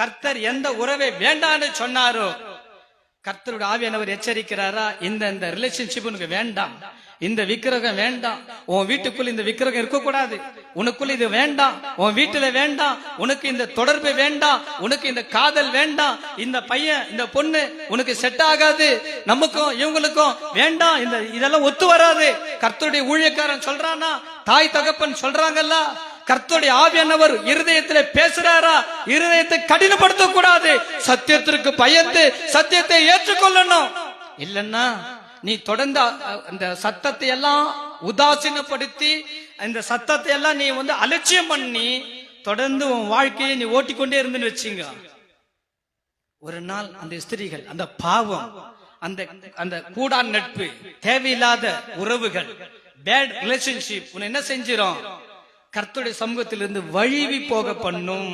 கர்த்தர் எந்த உறவை வேண்டான்னு சொன்னாரோ, கர்த்தருடைய ஆவியானவர் எச்சரிக்கிறாரா, இந்த ரிலேஷன்ஷிப் உனக்கு வேண்டாம், இந்த விக்கிரகம் வேண்டாம், உன் வீட்டுக்குள்ள இந்த விக்கிரகம் இருக்கக்கூடாது, உனக்குள்ள இது வேண்டாம், உன் வீட்டுல வேண்டாம், உனக்கு இந்த தொடர்பு வேண்டாம், உனக்கு இந்த காதல் வேண்டாம், இந்த பையன் இந்த பொண்ணு உனக்கு செட் ஆகாது, நமக்கும் இவங்களுக்கும் வேண்டாம், இதெல்லாம் ஒத்து வராது. கர்த்தருடைய ஊழியக்காரன் சொல்றானா, தாய் தகப்பன் சொல்றாங்கல்ல, கர்த்தருடைய ஆவியானவர் இருதயத்திலே பேசுறாரா, இருதயத்தை கடினப்படுத்த கூடாது, சத்தியத்திற்கு பயந்து சத்தியத்தை ஏற்றுக்கொள்ளணும். இல்லன்னா நீ தொடர்ந்து அந்த சத்தத்தை எல்லாம் உதாசீனப்படுத்தி, இந்த சத்தத்தை எல்லாம் நீ அலட்சியம் பண்ணி தொடர்ந்து உன் வாழ்க்கையை நீ ஓட்டிக்கொண்டே இருந்துன்னு வச்சுங்க, ஒரு நாள் அந்த ஸ்திரீகள், அந்த பாவம், அந்த கூடான் நட்பு, தேவையில்லாத உறவுகள், பேட் ரிலேஷன்ஷிப் உன்னை என்ன செஞ்சிரும், கர்த்தருடைய சமூகத்திலிருந்து வழிவி போக பண்ணும்.